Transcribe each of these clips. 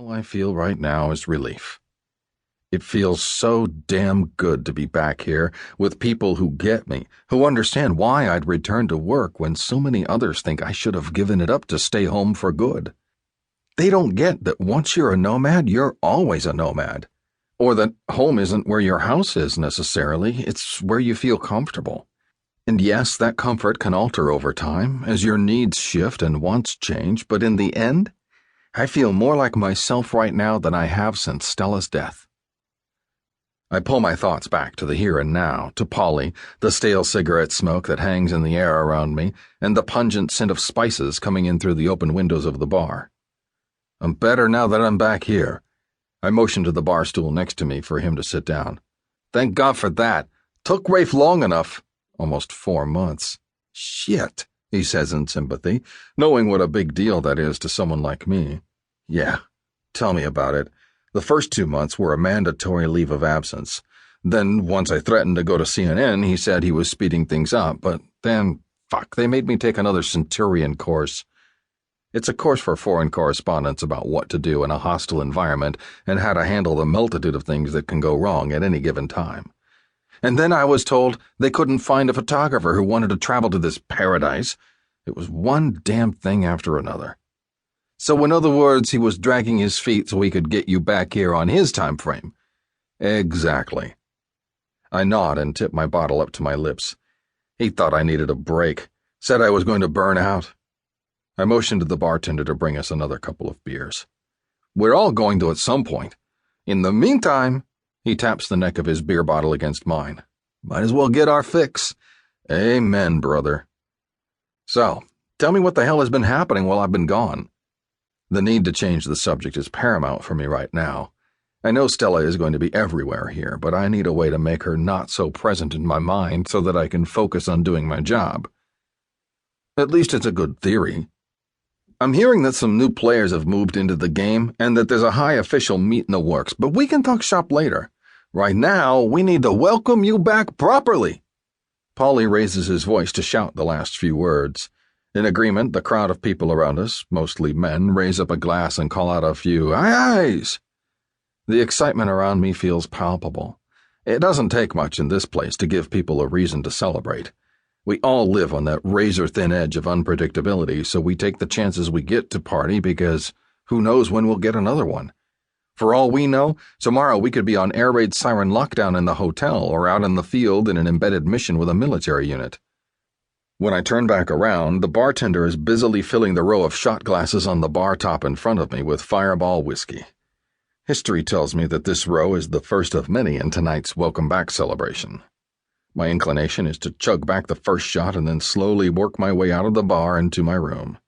All I feel right now is relief. It feels so damn good to be back here with people who get me, who understand why I'd return to work when so many others think I should have given it up to stay home for good. They don't get that once you're a nomad, you're always a nomad. Or that home isn't where your house is necessarily, it's where you feel comfortable. And yes, that comfort can alter over time as your needs shift and wants change, but in the end, I feel more like myself right now than I have since Stella's death. I pull my thoughts back to the here and now, to Polly, the stale cigarette smoke that hangs in the air around me, and the pungent scent of spices coming in through the open windows of the bar. I'm better now that I'm back here. I motioned to the bar stool next to me for him to sit down. Thank God for that. Took Rafe long enough. Almost 4 months. Shit, he says in sympathy, knowing what a big deal that is to someone like me. Yeah, tell me about it. The first 2 months were a mandatory leave of absence. Then, once I threatened to go to CNN, he said he was speeding things up, but then, they made me take another Centurion course. It's a course for foreign correspondents about what to do in a hostile environment and how to handle the multitude of things that can go wrong at any given time. And then I was told they couldn't find a photographer who wanted to travel to this paradise. It was one damn thing after another. So in other words, he was dragging his feet so he could get you back here on his time frame. Exactly. I nod and tip my bottle up to my lips. He thought I needed a break, said I was going to burn out. I motioned to the bartender to bring us another couple of beers. We're all going to at some point. In the meantime, he taps the neck of his beer bottle against mine. Might as well get our fix. Amen, brother. So, tell me what the hell has been happening while I've been gone. The need to change the subject is paramount for me right now. I know Stella is going to be everywhere here, but I need a way to make her not so present in my mind so that I can focus on doing my job. At least it's a good theory. I'm hearing that some new players have moved into the game and that there's a high official meet in the works, but we can talk shop later. Right now, we need to welcome you back properly. Polly raises his voice to shout the last few words. In agreement, the crowd of people around us, mostly men, raise up a glass and call out a few aye-ayes. The excitement around me feels palpable. It doesn't take much in this place to give people a reason to celebrate. We all live on that razor-thin edge of unpredictability, so we take the chances we get to party because who knows when we'll get another one. For all we know, tomorrow we could be on air raid siren lockdown in the hotel or out in the field in an embedded mission with a military unit. When I turn back around, the bartender is busily filling the row of shot glasses on the bar top in front of me with Fireball whiskey. History tells me that this row is the first of many in tonight's welcome back celebration. My inclination is to chug back the first shot and then slowly work my way out of the bar and to my room.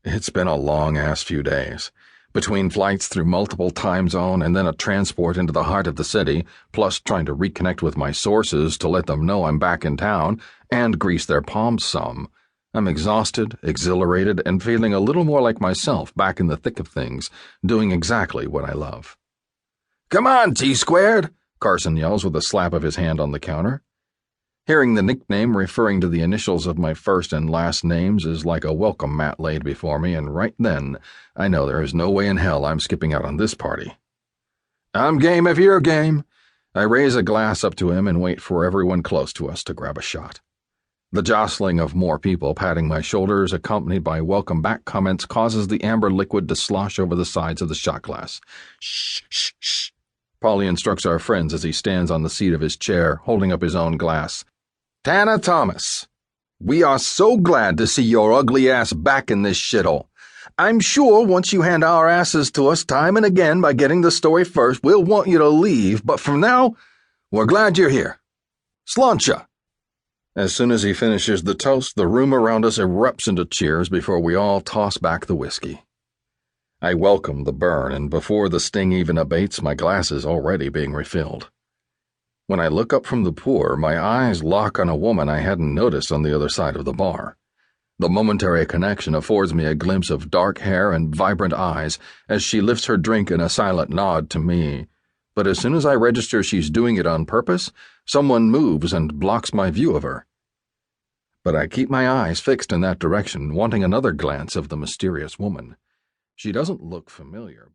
It's been a long-ass few days. Between flights through multiple time zones and then a transport into the heart of the city, plus trying to reconnect with my sources to let them know I'm back in town and grease their palms some, I'm exhausted, exhilarated, and feeling a little more like myself back in the thick of things, doing exactly what I love. Come on, T-squared, Carson yells with a slap of his hand on the counter. Hearing the nickname referring to the initials of my first and last names is like a welcome mat laid before me, and right then, I know there is no way in hell I'm skipping out on this party. I'm game if you're game. I raise a glass up to him and wait for everyone close to us to grab a shot. The jostling of more people patting my shoulders, accompanied by welcome back comments, causes the amber liquid to slosh over the sides of the shot glass. Shh, shh, shh. Polly instructs our friends as he stands on the seat of his chair, holding up his own glass. Tana Thomas, we are so glad to see your ugly ass back in this shithole. I'm sure once you hand our asses to us time and again by getting the story first, we'll want you to leave, but for now, we're glad you're here. Sláinte. As soon as he finishes the toast, the room around us erupts into cheers before we all toss back the whiskey. I welcome the burn, and before the sting even abates, my glass is already being refilled. When I look up from the pour, my eyes lock on a woman I hadn't noticed on the other side of the bar. The momentary connection affords me a glimpse of dark hair and vibrant eyes as she lifts her drink in a silent nod to me. But as soon as I register she's doing it on purpose, someone moves and blocks my view of her. But I keep my eyes fixed in that direction, wanting another glance of the mysterious woman. She doesn't look familiar, but